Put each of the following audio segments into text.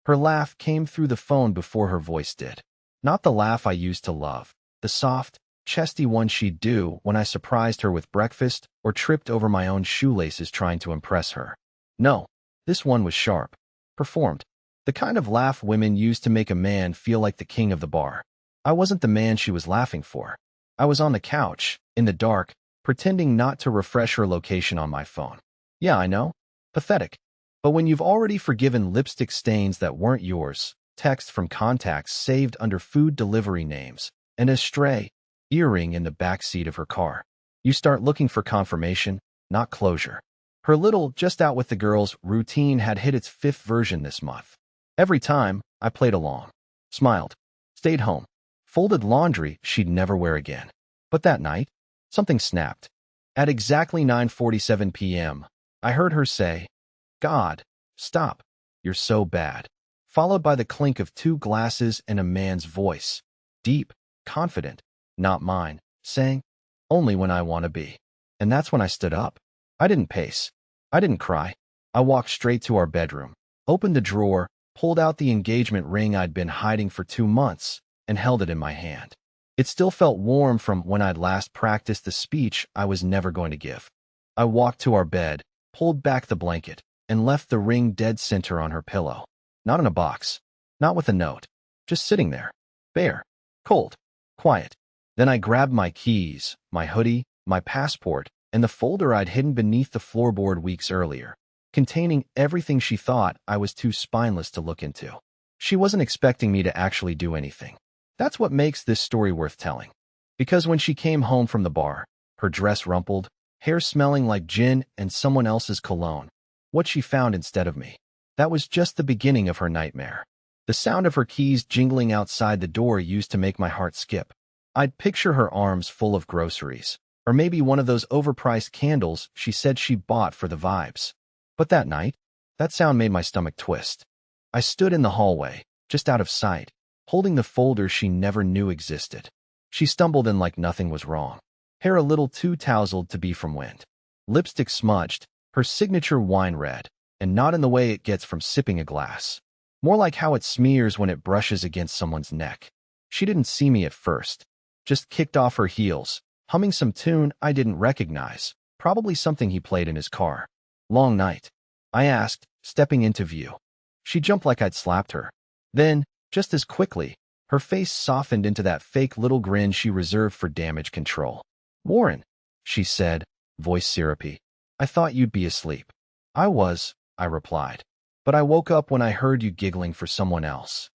Her laugh came through the phone before her voice did. Not the laugh I used to love, the soft, chesty one she'd do when I surprised her with breakfast or tripped over my own shoelaces trying to impress her. No, this one was sharp, performed. The kind of laugh women use to make a man feel like the king of the bar. I wasn't the man she was laughing for. I was on the couch, in the dark, pretending not to refresh her location on my phone. Yeah, I know. Pathetic. But when you've already forgiven lipstick stains that weren't yours, text from contacts saved under food delivery names, and a stray earring in the back seat of her car, you start looking for confirmation, not closure. Her little just out with the girls routine had hit its 5th version this month. Every time, I played along, smiled, stayed home, folded laundry she'd never wear again. But that night, something snapped. At exactly 9:47 p.m., I heard her say, "God, stop, you're so bad," followed by the clink of 2 glasses and a man's voice, deep, confident, not mine, saying, "Only when I want to be." And that's when I stood up. I didn't pace. I didn't cry. I walked straight to our bedroom, opened the drawer, pulled out the engagement ring I'd been hiding for 2 months, and held it in my hand. It still felt warm from when I'd last practiced the speech I was never going to give. I walked to our bed, pulled back the blanket, and left the ring dead center on her pillow. Not in a box, not with a note, just sitting there, bare, cold, quiet. Then I grabbed my keys, my hoodie, my passport, and the folder I'd hidden beneath the floorboard weeks earlier, containing everything she thought I was too spineless to look into. She wasn't expecting me to actually do anything. That's what makes this story worth telling. Because when she came home from the bar, her dress rumpled, hair smelling like gin and someone else's cologne, what she found instead of me, that was just the beginning of her nightmare. The sound of her keys jingling outside the door used to make my heart skip. I'd picture her arms full of groceries, or maybe one of those overpriced candles she said she bought for the vibes. But that night, that sound made my stomach twist. I stood in the hallway, just out of sight, holding the folder she never knew existed. She stumbled in like nothing was wrong, hair a little too tousled to be from wind, lipstick smudged, her signature wine red, and not in the way it gets from sipping a glass, more like how it smears when it brushes against someone's neck. She didn't see me at first, just kicked off her heels, humming some tune I didn't recognize, probably something he played in his car. "Long night?" I asked, stepping into view. She jumped like I'd slapped her. Then, just as quickly, her face softened into that fake little grin she reserved for damage control. "Warren," she said, voice syrupy, "I thought you'd be asleep." "I was," I replied, "but I woke up when I heard you giggling for someone else."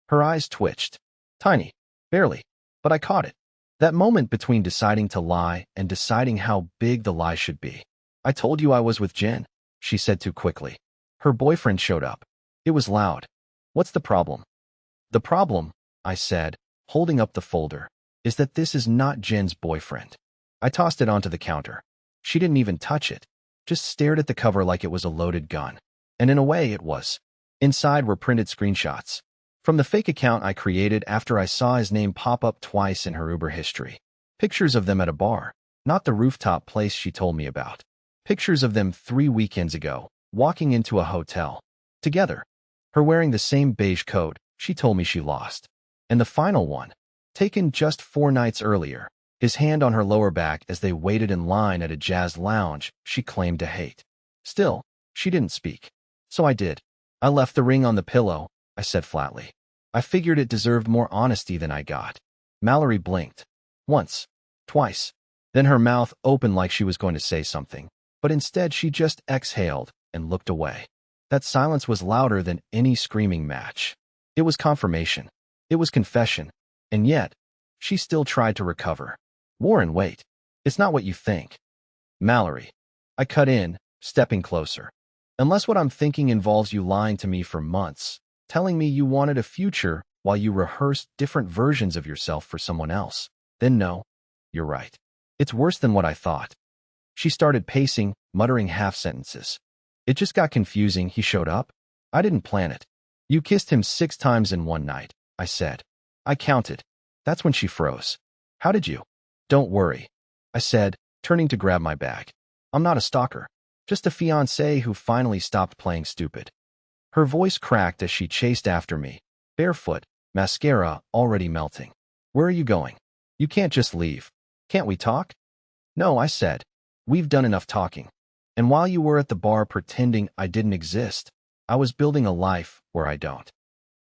Her eyes twitched. Tiny, barely, but I caught it. That moment between deciding to lie and deciding how big the lie should be. "I told you I was with Jen," she said too quickly. Her boyfriend showed up. It was loud. "What's the problem?" "The problem," I said, holding up the folder, "is that this is not Jen's boyfriend." I tossed it onto the counter. She didn't even touch it, just stared at the cover like it was a loaded gun. And in a way, it was. Inside were printed screenshots from the fake account I created after I saw his name pop up twice in her Uber history. Pictures of them at a bar, not the rooftop place she told me about. Pictures of them 3 weekends ago, walking into a hotel. Together. Her wearing the same beige coat she told me she lost. And the final one, taken just 4 nights earlier, his hand on her lower back as they waited in line at a jazz lounge she claimed to hate. Still, she didn't speak. So I did. "I left the ring on the pillow," I said flatly. I figured it deserved more honesty than I got. Mallory blinked. Once. Twice. Then her mouth opened like she was going to say something, but instead she just exhaled and looked away. That silence was louder than any screaming match. It was confirmation. It was confession. And yet, she still tried to recover. "Warren, wait. It's not what you think." "Mallory." I cut in, stepping closer. "Unless what I'm thinking involves you lying to me for months, telling me you wanted a future while you rehearsed different versions of yourself for someone else, then no, you're right. It's worse than what I thought." She started pacing, muttering half sentences. "It just got confusing. He showed up. I didn't plan it. You kissed him 6 times in one night," I said. "I counted." That's when she froze. "How did you?" "Don't worry," I said, turning to grab my bag. "I'm not a stalker. Just a fiancé who finally stopped playing stupid." Her voice cracked as she chased after me, barefoot, mascara already melting. Where are you going? You can't just leave. Can't we talk? No, I said. We've done enough talking. And while you were at the bar pretending I didn't exist, I was building a life where I don't.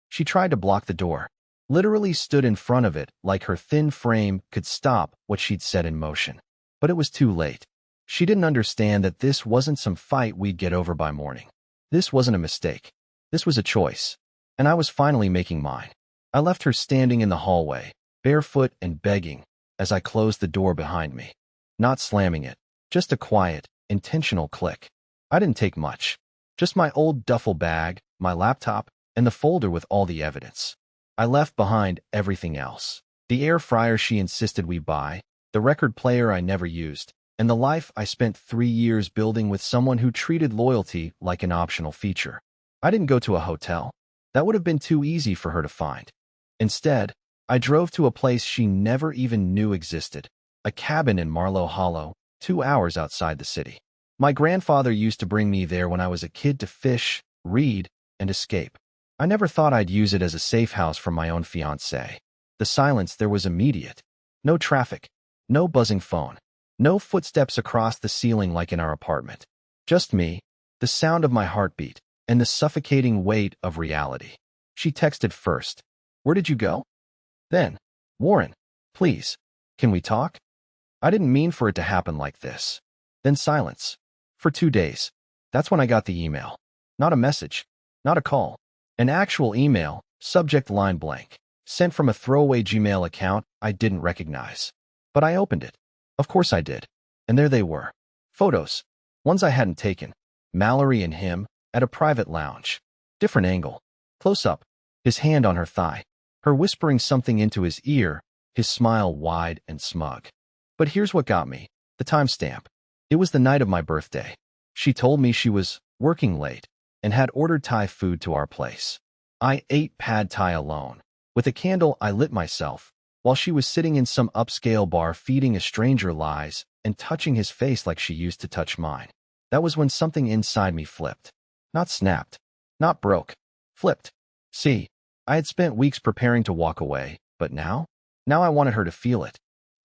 She tried to block the door, literally stood in front of it like her thin frame could stop what she'd set in motion. But it was too late. She didn't understand that this wasn't some fight we'd get over by morning. This wasn't a mistake. This was a choice. And I was finally making mine. I left her standing in the hallway, barefoot and begging, as I closed the door behind me. Not slamming it, just a quiet, intentional click. I didn't take much. Just my old duffel bag, my laptop, and the folder with all the evidence. I left behind everything else. The air fryer she insisted we buy, the record player I never used, and the life I spent 3 years building with someone who treated loyalty like an optional feature. I didn't go to a hotel. That would have been too easy for her to find. Instead, I drove to a place she never even knew existed, a cabin in Marlow Hollow, 2 hours outside the city. My grandfather used to bring me there when I was a kid to fish, read, and escape. I never thought I'd use it as a safe house from my own fiancé. The silence there was immediate. No traffic, no buzzing phone, no footsteps across the ceiling like in our apartment. Just me, the sound of my heartbeat, and the suffocating weight of reality. She texted first. Where did you go? Then, Warren, please, can we talk? I didn't mean for it to happen like this. Then silence. For 2 days. That's when I got the email. Not a message. Not a call. An actual email, subject line blank, sent from a throwaway Gmail account I didn't recognize. But I opened it. Of course I did. And there they were. Photos. Ones I hadn't taken. Mallory and him, at a private lounge. Different angle. Close up. His hand on her thigh. Her whispering something into his ear, his smile wide and smug. But here's what got me. The timestamp. It was the night of my birthday. She told me she was working late and had ordered Thai food to our place. I ate pad Thai alone. With a candle I lit myself, while she was sitting in some upscale bar feeding a stranger lies and touching his face like she used to touch mine. That was when something inside me flipped. Not snapped. Not broke. Flipped. See, I had spent weeks preparing to walk away, but now I wanted her to feel it.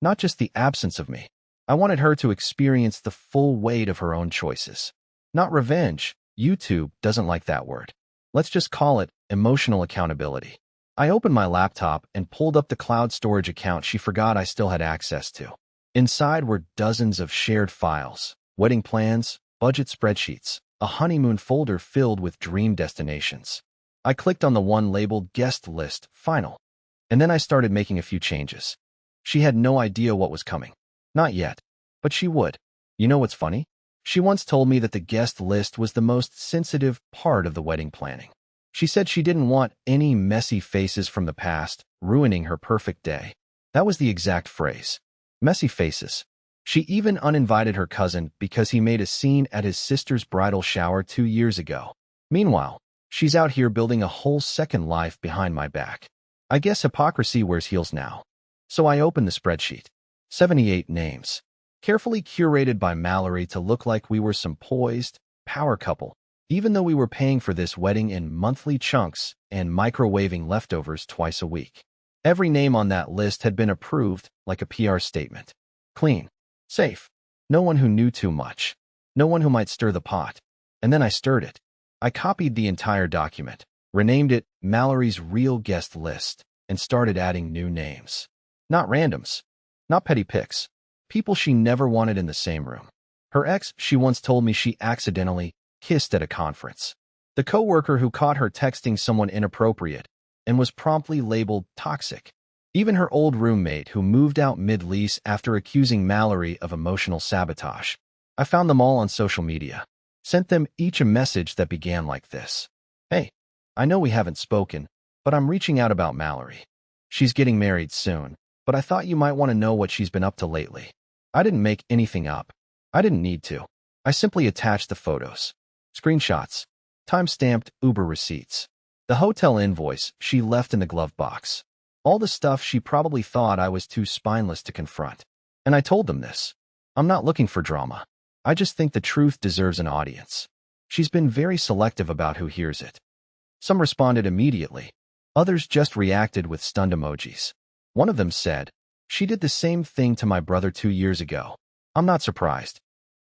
Not just the absence of me. I wanted her to experience the full weight of her own choices. Not revenge. YouTube doesn't like that word. Let's just call it emotional accountability. I opened my laptop and pulled up the cloud storage account she forgot I still had access to. Inside were dozens of shared files, wedding plans, budget spreadsheets, a honeymoon folder filled with dream destinations. I clicked on the one labeled Guest List, Final. And then I started making a few changes. She had no idea what was coming. Not yet. But she would. You know what's funny? She once told me that the guest list was the most sensitive part of the wedding planning. She said she didn't want any messy faces from the past ruining her perfect day. That was the exact phrase. Messy faces. She even uninvited her cousin because he made a scene at his sister's bridal shower 2 years ago. Meanwhile, she's out here building a whole second life behind my back. I guess hypocrisy wears heels now. So I opened the spreadsheet. 78 names. Carefully curated by Mallory to look like we were some poised, power couple, even though we were paying for this wedding in monthly chunks and microwaving leftovers twice a week. Every name on that list had been approved like a PR statement. Clean. Safe. No one who knew too much. No one who might stir the pot. And then I stirred it. I copied the entire document, renamed it Mallory's Real Guest List, and started adding new names. Not randoms. Not petty picks. People she never wanted in the same room. Her ex, she once told me she accidentally kissed at a conference. The coworker who caught her texting someone inappropriate and was promptly labeled toxic. Even her old roommate who moved out mid-lease after accusing Mallory of emotional sabotage. I found them all on social media. Sent them each a message that began like this. Hey, I know we haven't spoken, but I'm reaching out about Mallory. She's getting married soon, but I thought you might want to know what she's been up to lately. I didn't make anything up. I didn't need to. I simply attached the photos. Screenshots. Time-stamped Uber receipts. The hotel invoice she left in the glove box. All the stuff she probably thought I was too spineless to confront. And I told them this. I'm not looking for drama. I just think the truth deserves an audience. She's been very selective about who hears it. Some responded immediately. Others just reacted with stunned emojis. One of them said, "She did the same thing to my brother 2 years ago. I'm not surprised."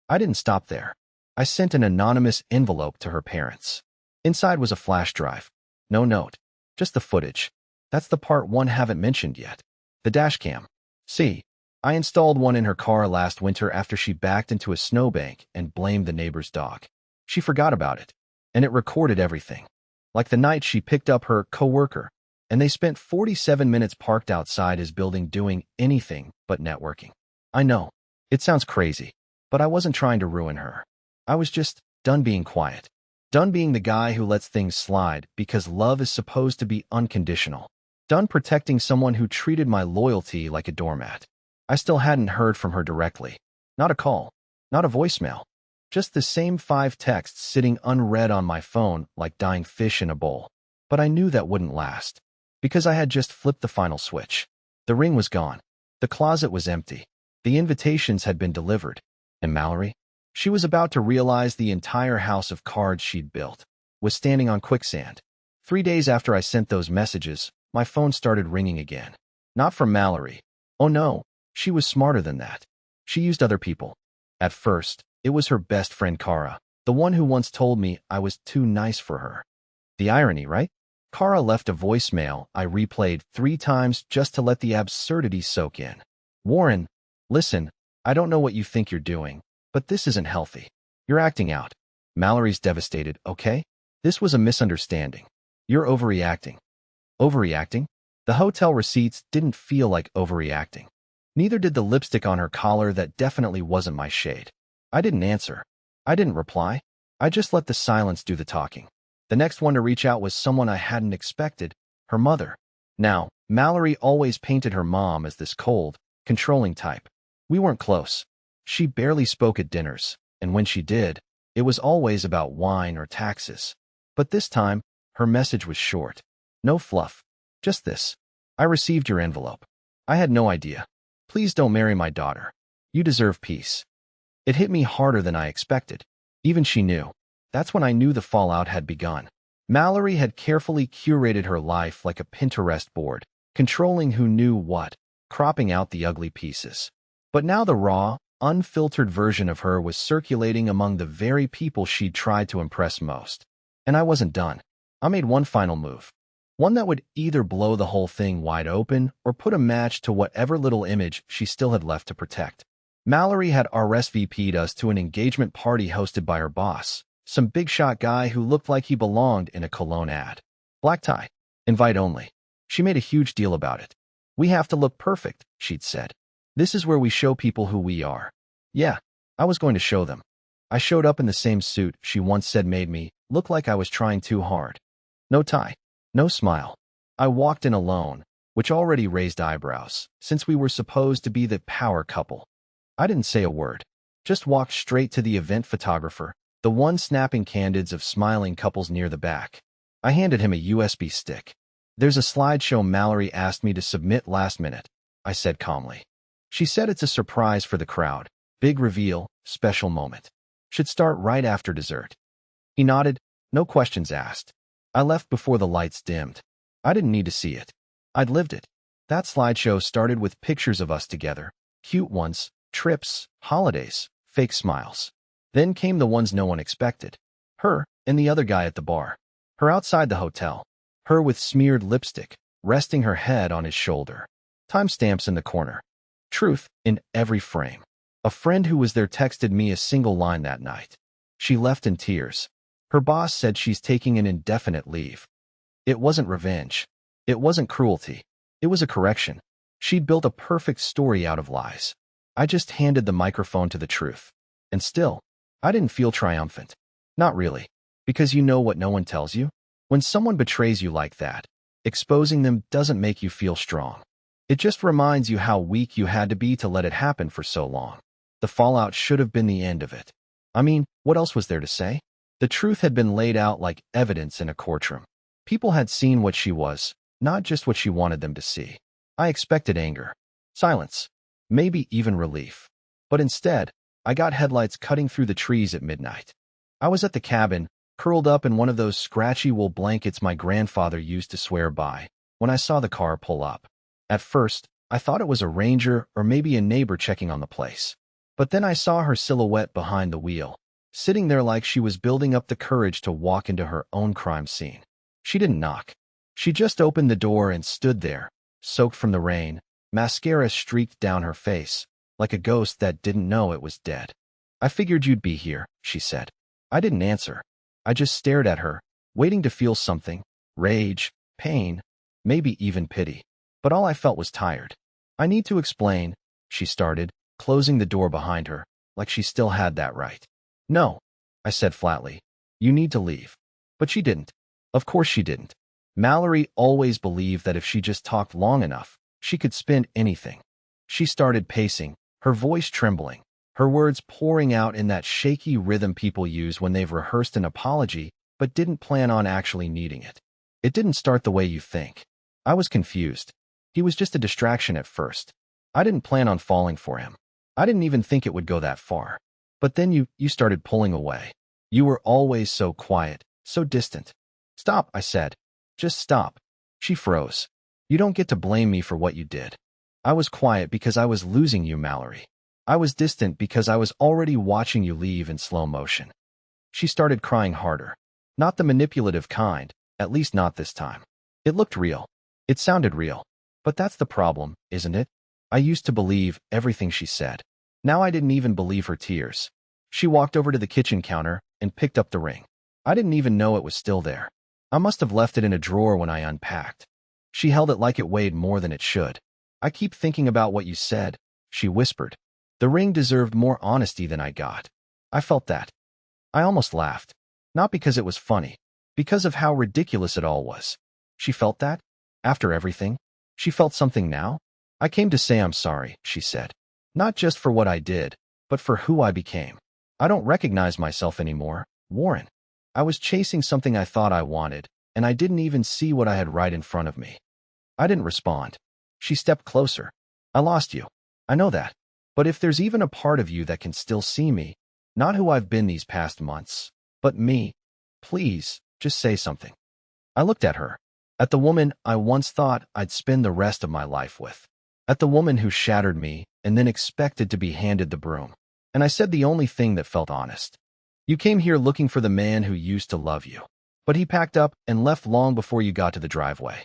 I didn't stop there. I sent an anonymous envelope to her parents. Inside was a flash drive. No note. Just the footage. That's the part one haven't mentioned yet. The dashcam. See, I installed one in her car last winter after she backed into a snowbank and blamed the neighbor's dog. She forgot about it, and it recorded everything. Like the night she picked up her coworker, and they spent 47 minutes parked outside his building doing anything but networking. I know, it sounds crazy, but I wasn't trying to ruin her. I was just done being quiet. Done being the guy who lets things slide because love is supposed to be unconditional. Done protecting someone who treated my loyalty like a doormat. I still hadn't heard from her directly. Not a call. Not a voicemail. Just the same 5 texts sitting unread on my phone like dying fish in a bowl. But I knew that wouldn't last. Because I had just flipped the final switch. The ring was gone. The closet was empty. The invitations had been delivered. And Mallory? She was about to realize the entire house of cards she'd built was standing on quicksand. 3 days after I sent those messages, my phone started ringing again. Not from Mallory. Oh no, she was smarter than that. She used other people. At first, it was her best friend Kara, the one who once told me I was too nice for her. The irony, right? Kara left a voicemail I replayed 3 times just to let the absurdity soak in. "Warren, listen, I don't know what you think you're doing, but this isn't healthy. You're acting out. Mallory's devastated, okay? This was a misunderstanding. You're overreacting." Overreacting? The hotel receipts didn't feel like overreacting. Neither did the lipstick on her collar that definitely wasn't my shade. I didn't answer. I didn't reply. I just let the silence do the talking. The next one to reach out was someone I hadn't expected, her mother. Now, Mallory always painted her mom as this cold, controlling type. We weren't close. She barely spoke at dinners, and when she did, it was always about wine or taxes. But this time, her message was short. No fluff. Just this. "I received your envelope. I had no idea. Please don't marry my daughter. You deserve peace." It hit me harder than I expected. Even she knew. That's when I knew the fallout had begun. Mallory had carefully curated her life like a Pinterest board, controlling who knew what, cropping out the ugly pieces. But now the raw, unfiltered version of her was circulating among the very people she'd tried to impress most. And I wasn't done. I made one final move. One that would either blow the whole thing wide open or put a match to whatever little image she still had left to protect. Mallory had RSVP'd us to an engagement party hosted by her boss, some big-shot guy who looked like he belonged in a cologne ad. Black tie. Invite only. She made a huge deal about it. "We have to look perfect," she'd said. "This is where we show people who we are." Yeah, I was going to show them. I showed up in the same suit she once said made me look like I was trying too hard. No tie. No smile. I walked in alone, which already raised eyebrows, since we were supposed to be the power couple. I didn't say a word. Just walked straight to the event photographer, the one snapping candids of smiling couples near the back. I handed him a USB stick. "There's a slideshow Mallory asked me to submit last minute," I said calmly. "She said it's a surprise for the crowd. Big reveal, special moment. Should start right after dessert." He nodded, no questions asked. I left before the lights dimmed. I didn't need to see it. I'd lived it. That slideshow started with pictures of us together. Cute ones, trips, holidays, fake smiles. Then came the ones no one expected. Her and the other guy at the bar. Her outside the hotel. Her with smeared lipstick, resting her head on his shoulder. Timestamps in the corner. Truth in every frame. A friend who was there texted me a single line that night. She left in tears. Her boss said she's taking an indefinite leave. It wasn't revenge. It wasn't cruelty. It was a correction. She'd built a perfect story out of lies. I just handed the microphone to the truth. And still, I didn't feel triumphant. Not really. Because you know what no one tells you? When someone betrays you like that, exposing them doesn't make you feel strong. It just reminds you how weak you had to be to let it happen for so long. The fallout should have been the end of it. I mean, what else was there to say? The truth had been laid out like evidence in a courtroom. People had seen what she was, not just what she wanted them to see. I expected anger, silence, maybe even relief. But instead, I got headlights cutting through the trees at midnight. I was at the cabin, curled up in one of those scratchy wool blankets my grandfather used to swear by, when I saw the car pull up. At first, I thought it was a ranger or maybe a neighbor checking on the place. But then I saw her silhouette behind the wheel, sitting there like she was building up the courage to walk into her own crime scene. She didn't knock. She just opened the door and stood there, soaked from the rain, mascara streaked down her face, like a ghost that didn't know it was dead. "I figured you'd be here," she said. I didn't answer. I just stared at her, waiting to feel something: rage, pain, maybe even pity. But all I felt was tired. "I need to explain," she started, closing the door behind her, like she still had that right. "No," I said flatly. "You need to leave." But she didn't. Of course she didn't. Mallory always believed that if she just talked long enough, she could spin anything. She started pacing, her voice trembling, her words pouring out in that shaky rhythm people use when they've rehearsed an apology but didn't plan on actually needing it. "It didn't start the way you think." I was confused. He was just a distraction at first. I didn't plan on falling for him. I didn't even think it would go that far. But then you started pulling away. You were always so quiet, so distant. "Stop," I said. "Just stop." She froze. "You don't get to blame me for what you did." I was quiet because I was losing you, Mallory. I was distant because I was already watching you leave in slow motion. She started crying harder. Not the manipulative kind, at least not this time. It looked real. It sounded real. But that's the problem, isn't it? I used to believe everything she said. Now I didn't even believe her tears. She walked over to the kitchen counter and picked up the ring. I didn't even know it was still there. I must have left it in a drawer when I unpacked. She held it like it weighed more than it should. "I keep thinking about what you said," she whispered. "The ring deserved more honesty than I got." I felt that. I almost laughed. Not because it was funny, because of how ridiculous it all was. She felt that? After everything? She felt something now? "I came to say I'm sorry," she said. "Not just for what I did, but for who I became. I don't recognize myself anymore, Warren. I was chasing something I thought I wanted, and I didn't even see what I had right in front of me." I didn't respond. She stepped closer. "I lost you. I know that. But if there's even a part of you that can still see me, not who I've been these past months, but me, please, just say something." I looked at her. At the woman I once thought I'd spend the rest of my life with. At the woman who shattered me and then expected to be handed the broom. And I said the only thing that felt honest. "You came here looking for the man who used to love you. But he packed up and left long before you got to the driveway."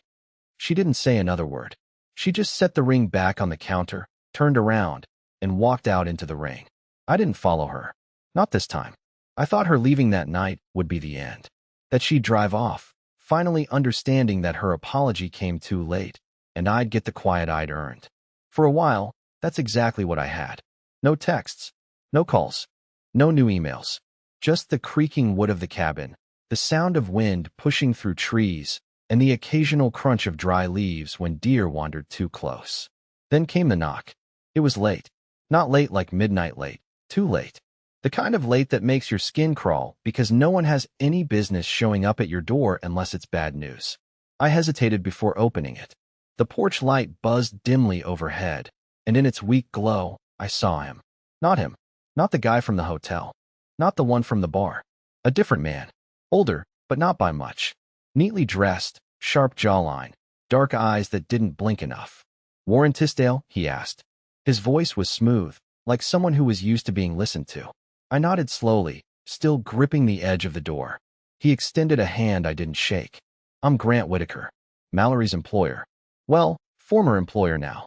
She didn't say another word. She just set the ring back on the counter, turned around, and walked out into the rain. I didn't follow her. Not this time. I thought her leaving that night would be the end. That she'd drive off, finally understanding that her apology came too late, and I'd get the quiet I'd earned. For a while, that's exactly what I had. No texts, no calls, no new emails. Just the creaking wood of the cabin, the sound of wind pushing through trees, and the occasional crunch of dry leaves when deer wandered too close. Then came the knock. It was late. Not late like midnight late, too late. The kind of late that makes your skin crawl because no one has any business showing up at your door unless it's bad news. I hesitated before opening it. The porch light buzzed dimly overhead, and in its weak glow, I saw him. Not him. Not the guy from the hotel. Not the one from the bar. A different man. Older, but not by much. Neatly dressed, sharp jawline, dark eyes that didn't blink enough. "Warren Tisdale?" he asked. His voice was smooth, like someone who was used to being listened to. I nodded slowly, still gripping the edge of the door. He extended a hand I didn't shake. "I'm Grant Whitaker, Mallory's employer. Well, former employer now."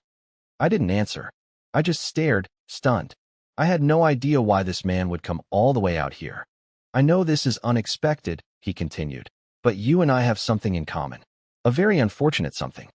I didn't answer. I just stared, stunned. I had no idea why this man would come all the way out here. "I know this is unexpected," he continued, "but you and I have something in common. A very unfortunate something."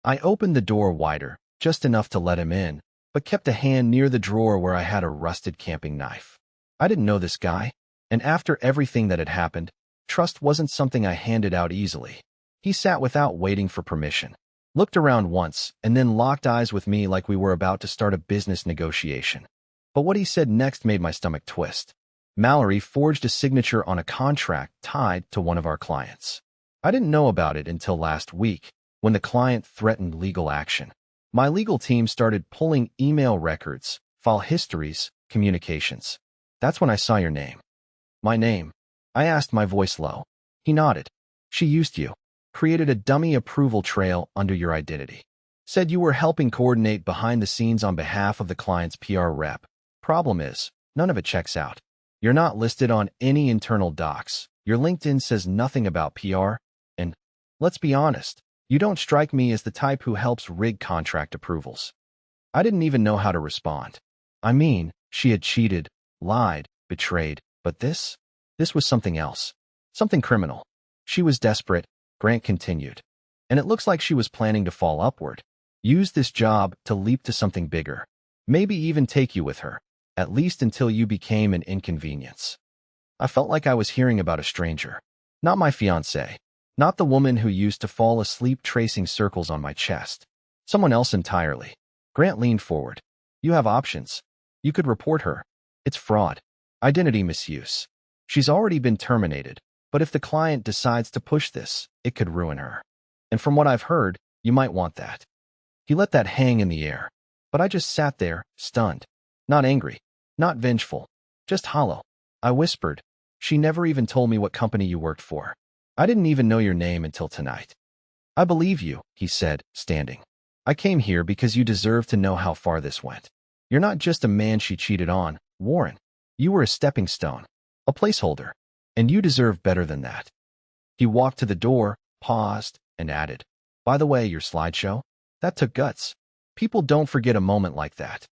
I opened the door wider, just enough to let him in, but kept a hand near the drawer where I had a rusted camping knife. I didn't know this guy, and after everything that had happened, trust wasn't something I handed out easily. He sat without waiting for permission, looked around once, and then locked eyes with me like we were about to start a business negotiation. But what he said next made my stomach twist. Mallory forged a signature on a contract tied to one of our clients. I didn't know about it until last week, when the client threatened legal action. My legal team started pulling email records, file histories, communications. That's when I saw your name. My name. I asked, my voice low. He nodded. She used you. Created a dummy approval trail under your identity. Said you were helping coordinate behind the scenes on behalf of the client's PR rep. Problem is, none of it checks out. You're not listed on any internal docs. Your LinkedIn says nothing about PR. And, let's be honest, you don't strike me as the type who helps rig contract approvals. I didn't even know how to respond. I mean, she had cheated, lied, betrayed, but this was something else. Something criminal. She was desperate, Grant continued. And it looks like she was planning to fall upward. Use this job to leap to something bigger. Maybe even take you with her, at least until you became an inconvenience. I felt like I was hearing about a stranger. Not my fiancée. Not the woman who used to fall asleep tracing circles on my chest. Someone else entirely. Grant leaned forward. You have options. You could report her. It's fraud. Identity misuse. She's already been terminated, but if the client decides to push this, it could ruin her. And from what I've heard, you might want that. He let that hang in the air, but I just sat there, stunned. Not angry, not vengeful, just hollow. I whispered, she never even told me what company you worked for. I didn't even know your name until tonight. I believe you, he said, standing. I came here because you deserve to know how far this went. You're not just a man she cheated on, Warren. You were a stepping stone, a placeholder, and you deserve better than that. He walked to the door, paused, and added, by the way, your slideshow? That took guts. People don't forget a moment like that.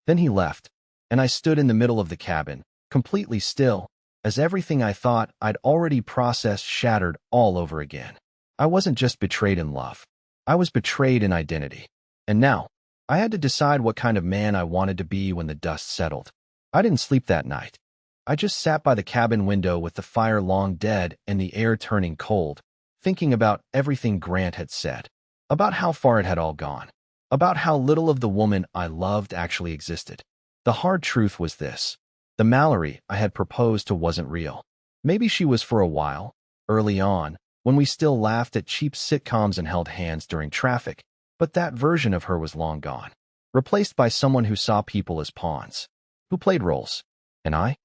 Then he left, and I stood in the middle of the cabin, completely still, as everything I thought I'd already processed shattered all over again. I wasn't just betrayed in love. I was betrayed in identity. And now, I had to decide what kind of man I wanted to be when the dust settled. I didn't sleep that night. I just sat by the cabin window with the fire long dead and the air turning cold, thinking about everything Grant had said, about how far it had all gone, about how little of the woman I loved actually existed. The hard truth was this. The Mallory I had proposed to wasn't real. Maybe she was for a while, early on, when we still laughed at cheap sitcoms and held hands during traffic, but that version of her was long gone, replaced by someone who saw people as pawns, who played roles. And I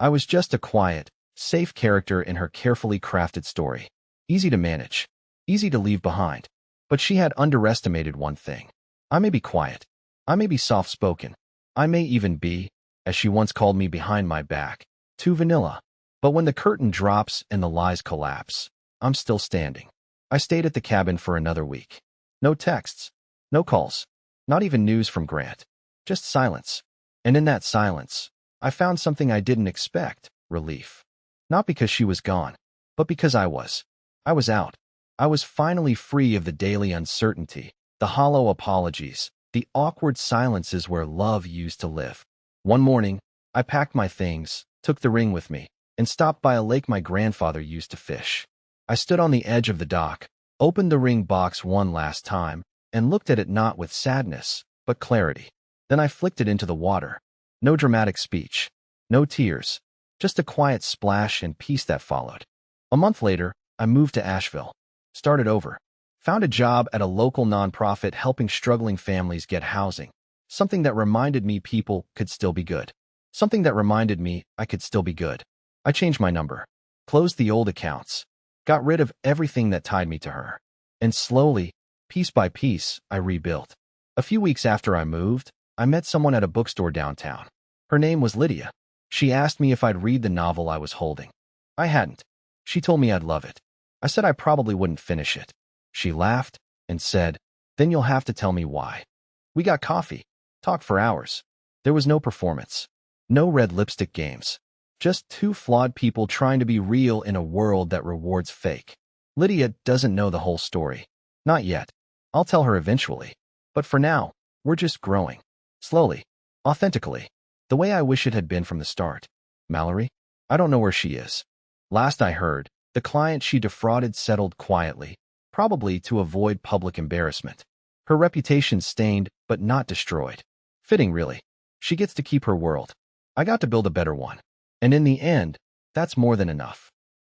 was just a quiet, safe character in her carefully crafted story. Easy to manage, easy to leave behind. But she had underestimated one thing. I may be quiet. I may be soft-spoken. I may even be, as she once called me behind my back, too vanilla. But when the curtain drops and the lies collapse, I'm still standing. I stayed at the cabin for another week. No texts, no calls, not even news from Grant. Just silence. And in that silence, I found something I didn't expect, relief. Not because she was gone, but because I was. I was out. I was finally free of the daily uncertainty, the hollow apologies, the awkward silences where love used to live. One morning, I packed my things, took the ring with me, and stopped by a lake my grandfather used to fish. I stood on the edge of the dock, opened the ring box one last time, and looked at it not with sadness, but clarity. Then I flicked it into the water. No dramatic speech, no tears, just a quiet splash and peace that followed. A month later, I moved to Asheville. Started over. Found a job at a local nonprofit helping struggling families get housing. Something that reminded me people could still be good. Something that reminded me I could still be good. I changed my number. Closed the old accounts. Got rid of everything that tied me to her. And slowly, piece by piece, I rebuilt. A few weeks after I moved, I met someone at a bookstore downtown. Her name was Lydia. She asked me if I'd read the novel I was holding. I hadn't. She told me I'd love it. I said I probably wouldn't finish it. She laughed and said, then you'll have to tell me why. We got coffee, talked for hours. There was no performance, no red lipstick games, just two flawed people trying to be real in a world that rewards fake. Lydia doesn't know the whole story. Not yet. I'll tell her eventually. But for now, we're just growing. Slowly. Authentically. The way I wish it had been from the start. Mallory? I don't know where she is. Last I heard, the client she defrauded settled quietly, probably to avoid public embarrassment. Her reputation stained, but not destroyed. Fitting, really. She gets to keep her world. I got to build a better one. And in the end, that's more than enough.